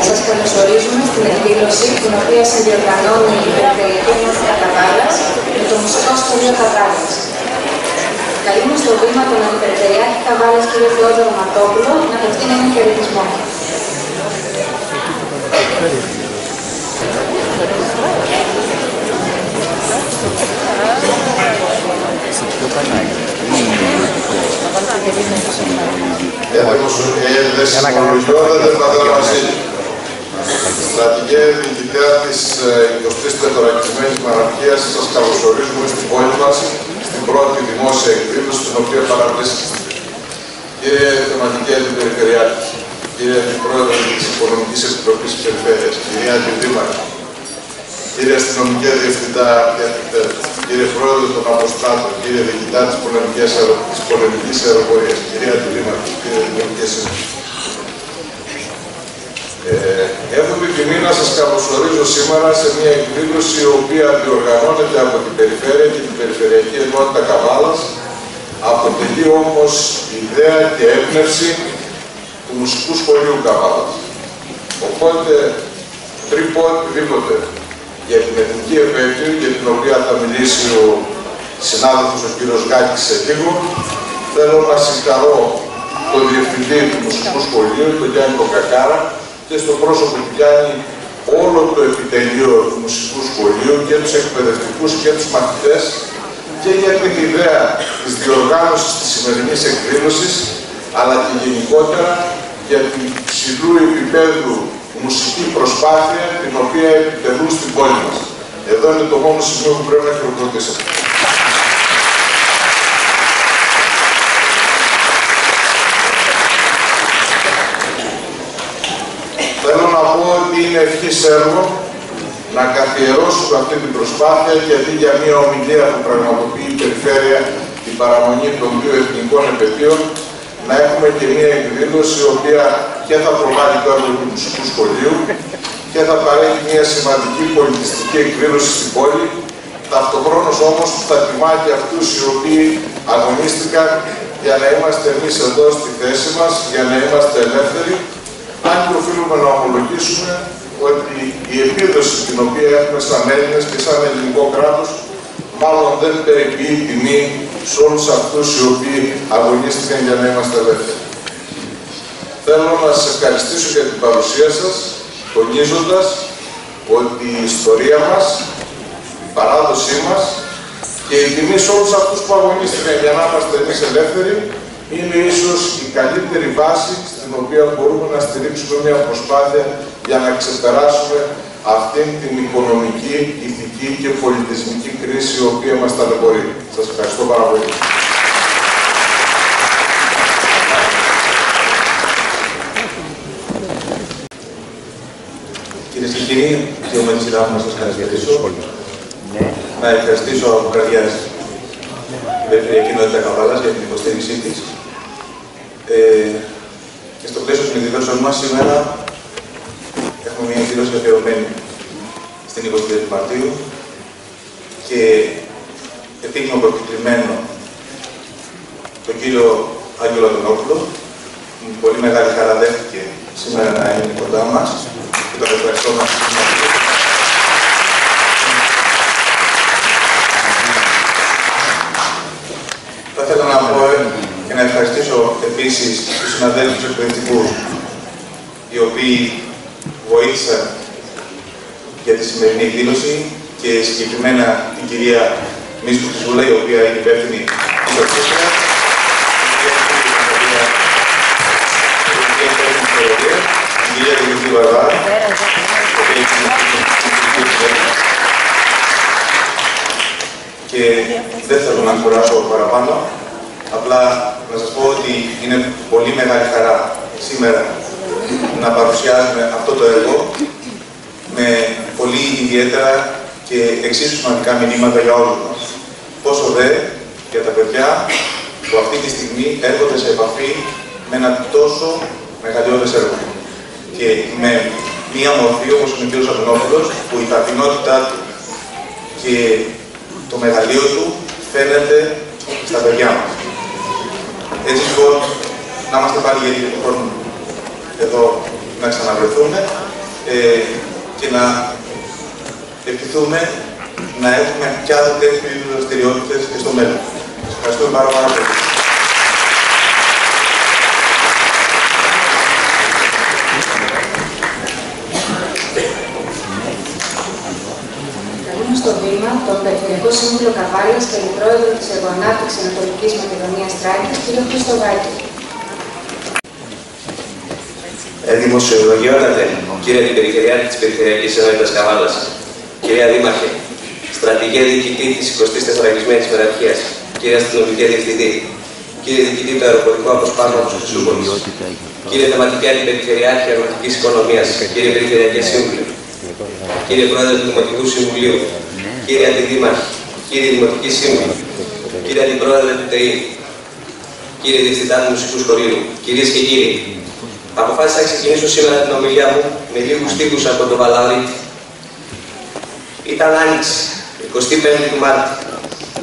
Σας καλωσορίζουμε στην εκδήλωση την οποία συνδιοργανώνει η Περιφερειακή Ενότητα Καβάλας με το Μουσικό Σχολείο Καβάλας. Καλούμε στο βήμα τον Αντιπεριφερειάρχη Καβάλας κ. Θεόδωρο Ματόπουλο να απευθύνει έναν χαιρετισμό. Δεσμολογιότατε Πατραβασίλη, στρατηγέ διοικητέα της 24ης Μοναρχίας, σας καλωσορίζουμε στην πόλη μας, στην πρώτη δημόσια εκδήλωση, στην οποία παραβρίσκεστε. Κύριε Θεματική Αντιπεριφερειάρχη, κύριε Αντιπρόεδρε της Οικονομικής Επιτροπής της Περιφέρειας, κυρία Αντιδήμαρχη, κύριε Αστυνομική Διευθυντά, κύριε Πρόεδρε των Αποστράτων, κύριε Διοικητά της Πολεμικής Αεροπορίας, κυρία Αντιδήμαρχη, κύριε Δημοτική Σύμβουλη. Έχω την τιμή να σας καλωσορίζω σήμερα σε μια εκδήλωση η οποία διοργανώνεται από την Περιφέρεια και την Περιφερειακή Ενότητα Καβάλας. Αποτελεί όμως ιδέα και έμπνευση του Μουσικού Σχολείου Καβάλας. Οπότε, πριν πω οτιδήποτε για την εθνική επέτειο, για την οποία θα μιλήσει ο συνάδελφος ο κύριος Γκάκης σε λίγο, θέλω να συγχαρώ τον Διευθυντή του Μουσικού Σχολείου, τον Γιάννη Κακάρα, και στο πρόσωπο του Γιάννη όλο το επιτελείο του Μουσικού Σχολείου και τους εκπαιδευτικούς και τους μαθητές και για την ιδέα της διοργάνωσης της σημερινής εκδήλωσης, αλλά και γενικότερα για την υψηλού επίπεδου μουσική προσπάθεια την οποία επιτελούν στην πόλη μας. Εδώ είναι το μόνο σημείο που πρέπει να χειροκροτήσετε. Θέλω να πω ότι είναι ευχής έργο να καθιερώσουμε αυτή την προσπάθεια, γιατί για μια ομιλία που πραγματοποιεί η Περιφέρεια την παραμονή των δύο εθνικών επετείων, να έχουμε και μια εκδήλωση η οποία και θα προβάλλει το έργο του Μουσικού Σχολείου και θα παρέχει μια σημαντική πολιτιστική εκδήλωση στην πόλη, ταυτοχρόνως όμως θα τιμά και αυτούς οι οποίοι αγωνίστηκαν για να είμαστε εμείς εδώ στη θέση μας, για να είμαστε ελεύθεροι, αν και οφείλουμε να ομολογήσουμε ότι η επίδοση την οποία έχουμε σαν Έλληνες και σαν ελληνικό κράτος μάλλον δεν περιποιεί τιμή σε όλους αυτούς οι οποίοι αγωνίστηκαν για να είμαστε ελεύθεροι. Θέλω να σας ευχαριστήσω για την παρουσία σας, τονίζοντας ότι η ιστορία μας, η παράδοσή μας και η τιμή σε όλους αυτούς που αγωνίστηκαν για να είμαστε εμείς ελεύθεροι είναι ίσως η καλύτερη βάση στην οποία μπορούμε να στηρίξουμε μια προσπάθεια για να ξεπεράσουμε αυτήν την οικονομική, ηθική και πολιτισμική κρίση η οποία μας ταλαιπωρεί. Σας ευχαριστώ πάρα πολύ. Κυρίες και κύριοι, θέλω με τη σειρά μου να σας καλησπερίσω. Να ευχαριστήσω από καρδιάς την Περιφερειακή Ενότητα Καβάλας για την υποστήριξή της. Και στο πλαίσιο των εκδηλώσεων μας σήμερα έχουμε μια εκδήλωση αφιερωμένη στην 22η Μαρτίου και επίγνω προκεκλημένο τον κύριο Άγγελο Αντωνόπουλο. Με πολύ μεγάλη χαρά δέχτηκε σήμερα να είναι κοντά μας και τον ευχαριστώ μας. Θα ήθελα να πω και να ευχαριστήσω επίσης τους συναδέλφους εκπαιδευτικούς οι οποίοι βοήθησαν για τη σημερινή εκδήλωση και συγκεκριμένα την κυρία Μίσκου Χρυσούλα, η οποία είναι υπεύθυνη της ορχήστρας, την κυρία Δημητρή Βαρβά, και δεν θέλω να κουράσω παραπάνω, απλά να σας πω ότι είναι πολύ μεγάλη χαρά σήμερα να παρουσιάζουμε αυτό το έργο με πολύ ιδιαίτερα και εξίσου σημαντικά μηνύματα για όλους μας. Πόσο δε για τα παιδιά που αυτή τη στιγμή έρχονται σε επαφή με ένα τόσο μεγαλειώδες έργο. Και με μία μορφή όπως είναι ο κ. Αντωνόπουλος, που η ταπεινότητά του και το μεγαλείο του φαίνεται στα παιδιά μας. Έτσι λοιπόν, να είμαστε πάλι για λίγο χρόνο εδώ να ξαναβρεθούμε και να ευχηθούμε να έχουμε κι άλλο τέτοιου είδους δραστηριότητες και στο μέλλον. Σας ευχαριστούμε πάρα πολύ. Καλούμε στο βήμα τον Περιφερειακό Σύμβουλο Καβάλας και τον Πρόεδρο της Εργοανάπτυξης Ανατολικής Μακεδονίας Τράικη, κ. Χριστοδάκη. Δημοσιολογιότατε, κύριε Αντιπεριφερειάρχη της Περιφερειακής Ενότητας Καβάλας, κυρία Δήμαρχε, στρατηγέ διοικητή της 24ης Μεραρχίας, κύριε Αστυνομική Διευθυντή, κύριε Διοικητή του Αεροπορικού Αποσπάσματος της Χρυσούπολης, κύριε Θεματική Αντιπεριφερειάρχη Αγροτικής Οικονομίας, κύριε Περιφερειακέ Σύμβουλε, κύριε Πρόεδρε του Δημοτικού Συμβουλίου, κύριε Αντιδήμαρχη, κύριε Δημοτική Σύμβουλη, κύριε Αντιπρόεδρε του ΤΕΗ, κύριε Διευθυντά του Μουσικού Σχολείου, κυρίες και κύριοι, αποφάσισα να ξεκινήσω σήμερα την ομιλία μου με λίγους στίχους από τον Βαλαωρίτη. Ήταν άνοιξη, 25η του Μάρτη.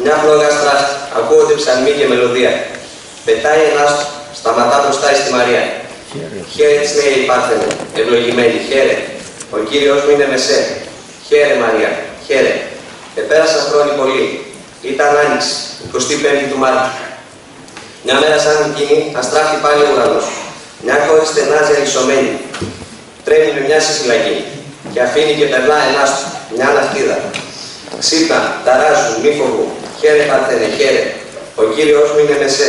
Μια φλόγα στράφτη, ακούγονται ψαλμοί και μελωδία. Πετάει ένας, σταματά μπροστά στη Μαρία. Χαίρε της λέει η Πάρθενε, ευλογημένη, χαίρε. Ο Κύριος μου είναι με σε. Χαίρε Μαρία, χαίρε. Επέρασαν χρόνοι πολύ. Ήταν άνοιξη, 25η του Μάρτη. Μια μέρα σαν εκείνη, αστράφτη πάλι ο ουρανός. Μια κόρη στενάζει αλυσσωμένη. Τρέμει με μια συφυλακή και αφήνει και περνά ένας του, μια ναυτίδα. Ξύπνα, ταράζουν, μη φοβού. Χαίρε Παρθένε, χαίρε. Ο Κύριος μου είναι με σε.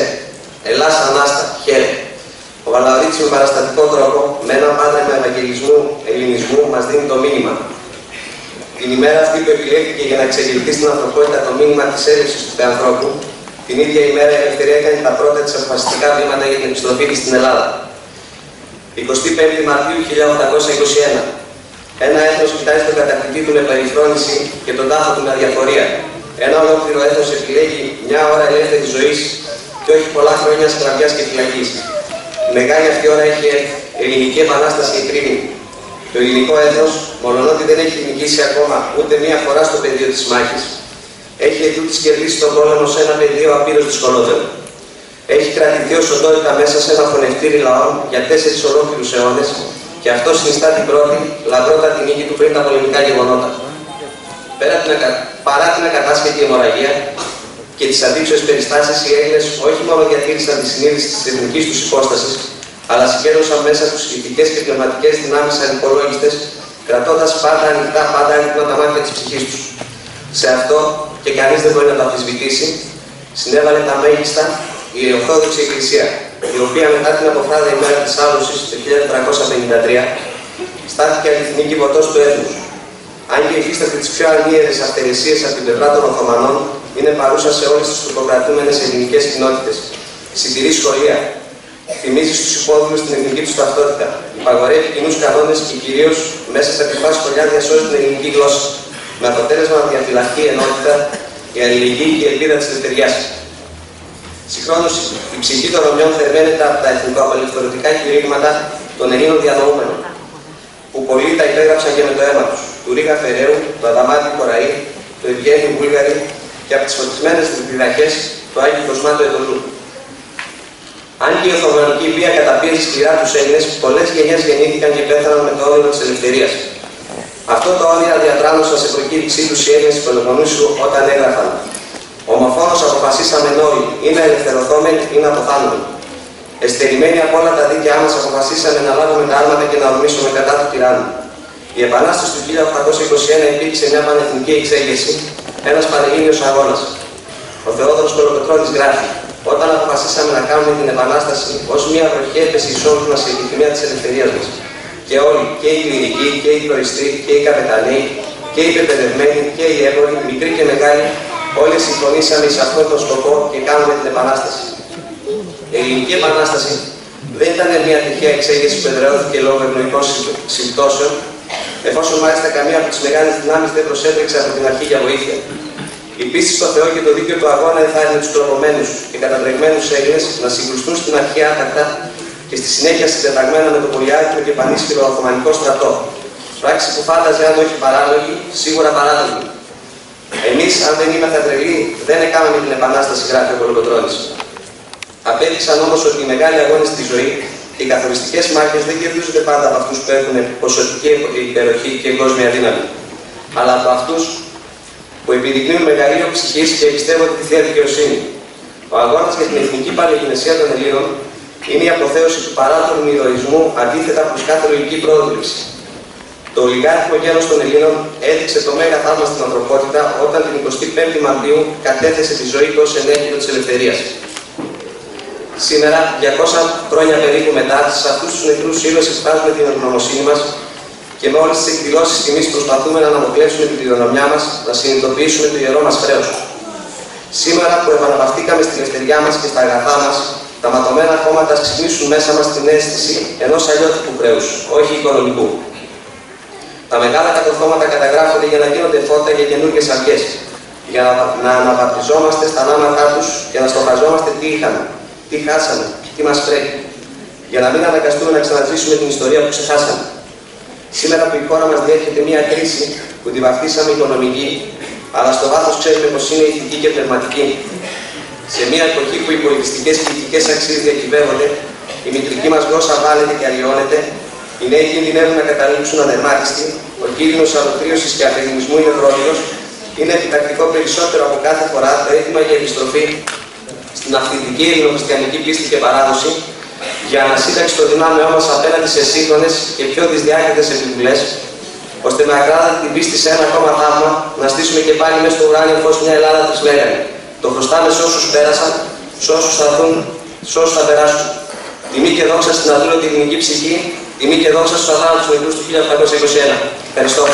Ελλάς Ανάστα, χαίρε. Ο Βαλαωρίτη με παραστατικό τρόπο, με ένα πάντρεμα ευαγγελισμού, ελληνισμού, μας δίνει το μήνυμα. Την ημέρα αυτή που επιλέχθηκε για να εξεγγελθεί στην ανθρωπότητα το μήνυμα της έλευσης του θεανθρώπου, την ίδια ημέρα η Ελευθερία έκανε τα πρώτα της αποφασιστικά βήματα για την επιστροφή της στην Ελλάδα. 25η Μαρτίου 1821. Ένα έθνος κοιτάζει τον κατακτητή του με περιφρόνηση και τον τάφο του με αδιαφορία. Ένα ολόκληρο έθνος επιλέγει μια ώρα ελεύθερης ζωής και όχι πολλά χρόνια σκλαβιάς και φυλακής. Η μεγάλη αυτή ώρα έχει έρθει. Η Ελληνική Επανάσταση εκκρίνει. Το ελληνικό έθνος, μολονότι δεν έχει νικήσει ακόμα ούτε μία φορά στο πεδίο της μάχης, έχει ετούτης κερδίσει τον πόλεμο σε ένα πεδίο απείρως δυσκολότερο. Έχει κρατηθεί ως οντότητα μέσα σε ένα φωνευτήρι λαών για 4 ολόκληρους αιώνες και αυτό συνιστά την πρώτη, λαμπρότατη νίκη του πριν τα πολεμικά γεγονότα. Παρά την ακατάσχετη αιμορραγία και τις αντίξωες περιστάσεις, οι Έλληνες όχι μόνο διατήρησαν τη συνείδηση της εθνικής τους υπόστασης, αλλά συγκέντρωσαν μέσα τους ηθικές και πνευματικές δυνάμεις ανυπολόγιστες, κρατώντας πάντα ανοιχτά, πάντα έτοιμα τα μάτια της ψυχής τους. Σε αυτό, και κανείς δεν μπορεί να το αμφισβητήσει, συνέβαλε τα μέγιστα η Ορθόδοξη Εκκλησία, η οποία μετά την αποφράδα ημέρα της Άλωσης το 1453 στάθηκε αληθινή κυβωτός του έθνους. Αν και υφίσταται τις πιο ανίερες αυθαιρεσίες από την πλευρά των Οθωμανών, είναι παρούσα σε όλες τις τουρκοκρατούμενες ελληνικές κοινότητες. Συντηρεί σχολεία, θυμίζει στους υπόδουλους την εθνική τους ταυτότητα, υπαγορεύει κοινούς κανόνες και κυρίως μέσα στα κρυφά σχολιά διασώζει την ελληνική γλώσσα, με αποτέλεσμα να διαφυλαχθεί η ενότητα, η αλληλεγγύη και η ελπίδα της ελευθεριάς. Συγχρόνως, η ψυχή των Ρωμιών θερμαίνεται από τα εθνικοαπελευθερωτικά κηρύγματα των Ελλήνων διανοούμενων, που πολλοί τα υπέγραψαν και με το αίμα τους, του Ρίγα Φεραίου, του Αδαμάτη Κοραή, του Ευγένιου Βούλγαρη και από τις φωτισμένες διδαχές του Άγιου Κοσμά του Εδωλού. Αν και η Οθωμανική βία καταπίεσε σκληρά τους Έλληνες, πολλές γενιές γεννήθηκαν και πέθαναν με το όνειρο της ελευθερίας. Αυτό το όνειρο διατράνωσαν σε προκήρυξή τους οι Έλληνες του Πελοποννήσου όταν έγραφαν: «Ομοφόνος αποφασίσαμε όλοι, ή να ελευθερωθούμε ή να αποθάνουμε. Εστερημένοι από όλα τα δίκαιά μας αποφασίσαμε να λάβουμε τα άρματα και να ορμήσουμε κατά του τυράννου». Η Επανάσταση του 1821 υπήρξε μια πανεθνική εξέγερση, ένας πανελλήνιος αγώνας. Ο Θεόδωρος Κολοκοτρώνης γράφει: «Όταν αποφασίσαμε να κάνουμε την Επανάσταση ως μια βροχή έπεσε η σώμη μας η επιθυμία της ελευθερίας μας. Και όλοι, και οι κληρικοί, και οι προϊστοί, και οι καπεταναίοι, και οι πεπαιδευμένοι, και οι έμποροι, μικροί και μεγάλοι, όλοι συμφωνήσαμε σε αυτόν τον σκοπό και κάνουμε την Επανάσταση». Η Ελληνική Επανάσταση δεν ήταν μια τυχαία εξέγερση που εδραιώθηκε λόγω ευνοϊκών συμπτώσεων, εφόσον μάλιστα καμία από τις μεγάλες δυνάμεις δεν προσέτρεξε από την αρχή για βοήθεια. Η πίστη στο Θεό και το δίκαιο του αγώνα ενθάρρυνε τους τρομωμένους και κατατρεγμένους Έλληνες να συγκρουστούν στην αρχή άτακτα και στη συνέχεια συντεταγμένα με το πολυάριθμο και πανίσχυρο Οθωμανικό στρατό. Πράξη που φάνταζε, αν όχι παράλογη, σίγουρα παράδειγμα. Εμείς, αν δεν ήμασταν τρελοί, δεν έκαναμε την Επανάσταση, γράφει ο Κολοκοτρώνης. Απέδειξαν όμως ότι οι μεγάλοι αγώνες στη ζωή Και οι καθοριστικές μάχες δεν κερδίζονται πάντα από αυτούς που έχουν ποσοτική υπεροχή και εγκόσμια δύναμη, αλλά από αυτούς που επιδεικνύουν μεγαλείο ψυχής και εμπιστεύονται τη θεία δικαιοσύνη. Ο αγώνας για την εθνική παλαιογενεσία των Ελλήνων είναι η αποθέωση του παράτολμου ηρωισμού αντίθετα προς κάθε λογική πρόδειξη. Το ολιγάρχικο γένος των Ελλήνων έδειξε το μέγα θαύμα στην ανθρωπότητα όταν την 25η Μαρτίου κατέθεσε τη ζωή του ως ενέχειρο της ελευθερίας. Σήμερα, 200 χρόνια περίπου μετά, σε αυτούς τους νεκρούς ήρωες εκφράζουμε την ευγνωμοσύνη μας και με όλες τις εκδηλώσεις τιμής προσπαθούμε να αναμοκλέψουμε την κληρονομιά μας, να συνειδητοποιήσουμε το ιερό μας χρέος. Σήμερα που επαναπαυτήκαμε στη ελευθεριά μας και στα αγαθά μας, τα ματωμένα χώματα ας ξυπνήσουν μέσα μας την αίσθηση ενός αλλιώτικου χρέους, όχι οικονομικού. Τα μεγάλα κατορθώματα καταγράφονται για να γίνονται φώτα για καινούργιες αρχές, για να αναβαπτιζόμαστε στα ανάματά τους και να στοχαζόμαστε τι είχαμε, τι χάσαμε, τι μας πρέπει, για να μην αναγκαστούμε να ξαναζήσουμε την ιστορία που ξεχάσαμε. Σήμερα που η χώρα μας διέρχεται μια κρίση που τη βαφτίσαμε οικονομική, αλλά στο βάθος ξέρουμε πως είναι ηθική και πνευματική. Σε μια εποχή που οι πολιτιστικές και ηθικές αξίες διακυβεύονται, η μητρική μας γλώσσα βάλεται και αλλοιώνεται, οι νέοι κινδυνεύουν να καταλήξουν αδερμάτιστοι, ο κίνδυνος αλωτρίωσης και αφεγνισμού είναι πρόχειρος, είναι επιτακτικό περισσότερο από κάθε φορά το αίτημα για επιστροφή στην αυθεντική ελληνοχριστιανική πίστη και παράδοση, για ανασύνταξη των δυνάμεών μας απέναντι σε σύγχρονες και πιο δυσδιάκριτες επιβουλές, ώστε με ακράδαντη την πίστη σε ένα ακόμα θαύμα να στήσουμε και πάλι μέσα στο ουράνιο φως μια Ελλάδα της λέγανε. Το χρωστάμε σε όσους πέρασαν, σε όσους θα έρθουν, σε όσους θα περάσουν. Τιμή και δόξα στην αδούλωτη ελληνική ψυχή, τιμή και δόξα στους αθάνατους νεκρούς του 1821. Ευχαριστώ.